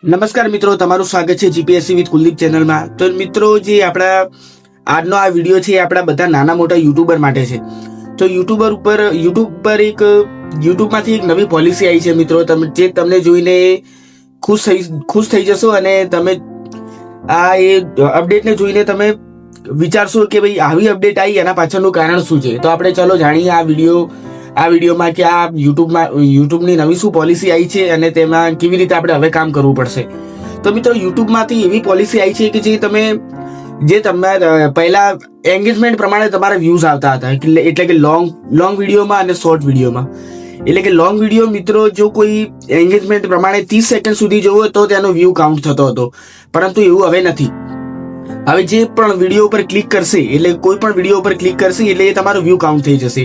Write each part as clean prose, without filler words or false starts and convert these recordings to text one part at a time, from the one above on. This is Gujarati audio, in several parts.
નમસ્કાર મિત્રો, તમારું સ્વાગત છે જીપીએસસી વિથ કુલદીપ ચેનલમાં. તો મિત્રો, જે આપણા આજનો આ વિડીયો છે એ આપણા બધા નાના મોટા યુટ્યુબર માટે છે. તો યુટ્યુબ પર એક યુટ્યુબમાંથી એક નવી પોલિસી આવી છે મિત્રો, જે તમને જોઈને ખુશ થઈ જશો અને તમે આ એ અપડેટને જોઈને તમે વિચારશો કે ભાઈ આવી અપડેટ આવી, એના પાછળનું કારણ શું છે. તો આપણે ચલો જાણીએ આ વિડીયોમાં કે આ યુટ્યુબની નવી શું પોલિસી આવી છે અને તેમાં કેવી રીતે આપણે હવે કામ કરવું પડશે. તો મિત્રો, યુટ્યુબમાંથી એવી પોલિસી આવી છે કે જે તમારા પહેલા એન્ગેજમેન્ટ પ્રમાણે તમારા વ્યૂઝ આવતા હતા, એટલે કે લોંગ વિડીયોમાં અને શોર્ટ વિડીયોમાં. એટલે કે લોંગ વિડીયો મિત્રો જો કોઈ એન્ગેજમેન્ટ પ્રમાણે 30 સેકન્ડ સુધી જોવો તો તેનો વ્યૂ કાઉન્ટ થતો હતો, પરંતુ એવું હવે નથી. હવે જે પણ વિડીયો ઉપર ક્લિક કરશે, એટલે કોઈ પણ વિડીયો ઉપર ક્લિક કરશે એટલે એ તમારો વ્યૂ કાઉન્ટ થઈ જશે.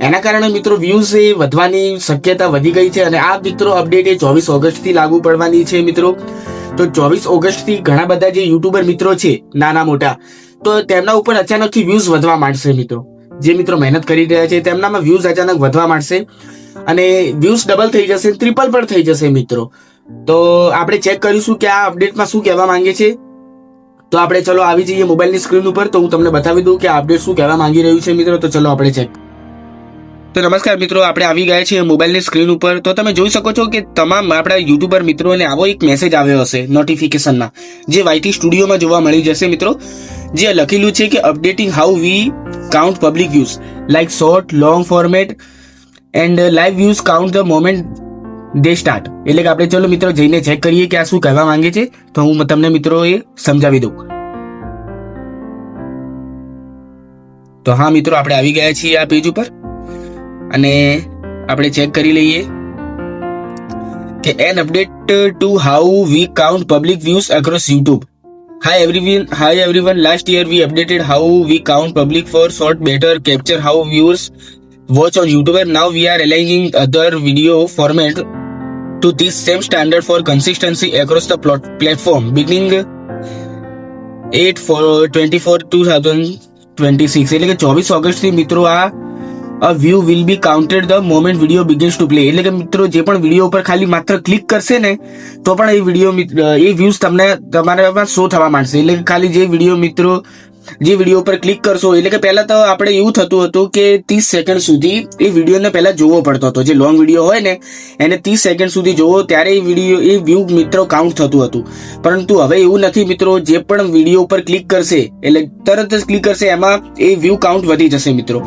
એના કારણે મિત્રો વ્યૂઝ એ વધવાની શક્યતા વધી ગઈ છે અને આ મિત્રો અપડેટ એ 24 ઓગસ્ટથી લાગુ પડવાની છે મિત્રો. તો 24 ઓગસ્ટથી ઘણા બધા જે યુટ્યુબર મિત્રો છે નાના મોટા, તો તેમના ઉપર અચાનકથી વ્યૂઝ વધવા માંડશે મિત્રો. જે મિત્રો મહેનત કરી રહ્યા છે તેમનામાં વ્યૂઝ અચાનક વધવા માંડશે અને વ્યૂઝ ડબલ થઈ જશે, ટ્રિપલ પણ થઈ જશે મિત્રો. તો આપણે ચેક કરીશું કે આ અપડેટમાં શું કહેવા માંગે છે. તો આપણે ચલો આવી જઈએ મોબાઈલની સ્ક્રીન ઉપર, તો હું તમને બતાવી દઉં કે આ અપડેટ શું કહેવા માંગી રહ્યું છે મિત્રો. તો ચલો આપણે ચેક. તો નમસ્કાર મિત્રો, આપણે આવી ગયા છીએ મોબાઈલની સ્ક્રીન ઉપર. તો તમે જોઈ શકો છો કે તમામ આપણા યુટ્યુબર મિત્રોને આવો એક મેસેજ આવ્યો હશે નોટિફિકેશનમાં, જે વાયટી સ્ટુડિયોમાં જોવા મળી જશે મિત્રો. જે લખેલું છે કે updating how we count public views like short, long format and live views count the moment they start. એટલે કે આપણે ચલો મિત્રો જઈને ચેક કરીએ કે આ શું કહેવા માંગે છે. તો હું તમને મિત્રો એ સમજાવી દઉં. તો હા મિત્રો, આપણે આવી ગયા છીએ આ પેજ ઉપર અને આપણે ચેક કરી લઈએ કે an update to how we count public views across YouTube. Hi everyone, last year we updated how we count public for short better capture how viewers watch on YouTube, and now we are aligning other video format to this same standard for consistency across the platform beginning 8/24/2026. એટલે કે 24 ઓગસ્ટથી મિત્રો આ view will be counted the moment video begins to play. એટલે કે મિત્રો જે પણ વિડીયો ઉપર ખાલી માત્ર ક્લિક કરશે ને તો પણ એ વ્યૂઝ તમારામાં શો થવા માંડશે. એટલે કે ખાલી જે વિડીયો ઉપર ક્લિક કરશો, એટલે કે પહેલા તો આપણે એવું થતું હતું કે 30 સેકન્ડ સુધી એ વિડીયોને પહેલા જોવો પડતો હતો. જે લોંગ વિડીયો હોય ને એને 30 સેકન્ડ સુધી જોવો ત્યારે એ વ્યૂ મિત્રો કાઉન્ટ થતું હતું. પરંતુ હવે એવું નથી મિત્રો. જે પણ વિડીયો ઉપર ક્લિક કરશે એટલે તરત જ ક્લિક કરશે એમાં એ વ્યૂ કાઉન્ટ વધી જશે મિત્રો.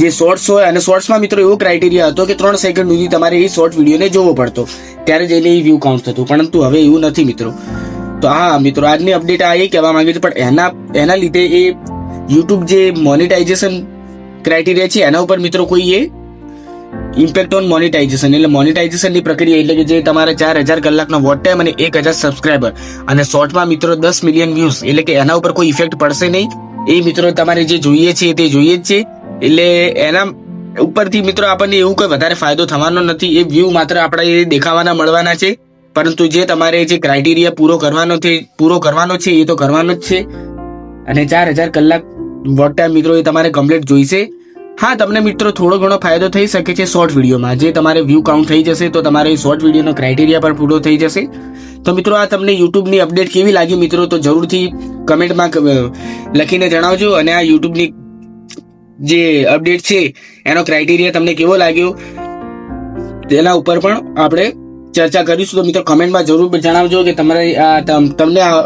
જે શોર્ટ્સ હોય, અને શોર્ટ્સમાં મિત્રો એવો ક્રાઇટેરિયા હતો કે 3 સેકન્ડ સુધી તમારે એ શોર્ટ વિડીયોને જોવો પડતો, ત્યારે જઈને એ વ્યૂ કાઉન્ટ થતું. પરંતુ હવે એવું નથી મિત્રો. તો હા મિત્રો, આજની અપડેટ આ એ કહેવા માંગે છે, પણ એના લીધે એ યુટ્યુબ જે મોનેટાઇઝેશન ક્રાઇટેરિયા છે એના ઉપર મિત્રો કોઈ એ ઇમ્પેક્ટ ઓન મોનેટાઇઝેશન, એટલે મોનેટાઇઝેશનની પ્રક્રિયા, એટલે કે જે તમારે 4000 કલાકનો વોચ ટાઈમ અને 1000 સબસ્ક્રાઈબર અને શોર્ટમાં મિત્રો 10 મિલિયન વ્યૂઝ, એટલે કે એના ઉપર કોઈ ઇફેક્ટ પડશે નહીં. એ મિત્રો તમારે જે જોઈએ છે તે જોઈએ જ છે. એટલે એના ઉપરથી મિત્રો આપણને એવું કોઈ વધારે ફાયદો થવાનો નથી. એ વ્યૂ માત્ર આપણે એ દેખાવાના મળવાના છે, પરંતુ જે તમારે જે ક્રાઇટેરિયા પૂરો કરવાનો છે એ તો કરવાનો જ છે. અને 4000 કલાક વોચ ટાઈમ મિત્રો એ તમારે કમ્પ્લીટ જોઈશે. હા, તમને મિત્રો થોડો ઘણો ફાયદો થઈ શકે છે શોર્ટ વિડીયોમાં. જે તમારે વ્યૂ કાઉન્ટ થઈ જશે તો તમારે શોર્ટ વિડીયોનો ક્રાઇટેરિયા પણ પૂરો થઈ જશે. તો મિત્રો, આ તમને યુટ્યુબની અપડેટ કેવી લાગી મિત્રો, તો જરૂરથી કમેન્ટમાં લખીને જણાવજો. અને આ યુટ્યુબની જે અપડેટ છે એનો ક્રાઇટેરિયા તમને કેવો લાગ્યો તેના ઉપર પણ આપણે ચર્ચા કરીશું. તો મિત્રો કમેન્ટમાં જરૂર જણાવજો કે તમને આ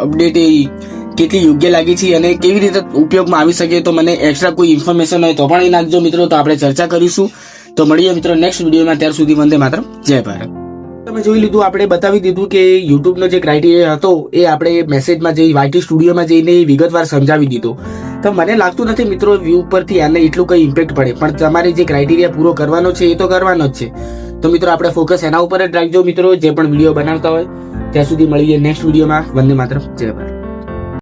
અપડેટ કેટલી યોગ્ય લાગી છે અને કેવી રીતે ઉપયોગમાં આવી શકે. તો મને એક્સ્ટ્રા કોઈ ઇન્ફોર્મેશન હોય તો પણ એ નાખજો મિત્રો, તો આપણે ચર્ચા કરીશું. તો મળીએ મિત્રો નેક્સ્ટ વિડીયોમાં. ત્યાર સુધી વંદે માતરમ, જય ભારત. તમે જોઈ લીધું, આપણે બતાવી દીધું કે યુટ્યુબનો જે ક્રાઇટેરિયા હતો એ આપણે મેસેજમાં જઈ વાયટી સ્ટુડિયોમાં જઈને વિગતવાર સમજાવી દીધો. તો મને લાગતું નથી મિત્રો વ્યૂ પરથી આને એટલું કંઈ ઇમ્પેક્ટ પડે, પણ તમારે જે ક્રાઇટેરિયા પૂરો કરવાનો છે એ તો કરવાનો જ છે. તો મિત્રો આપણે ફોકસ એના ઉપર જ રાખજો મિત્રો, જે પણ વિડીયો બનાવતા હોય. ત્યાં સુધી મળીએ નેક્સ્ટ વિડીયોમાં. વંદે માતરમ, જય ભારત.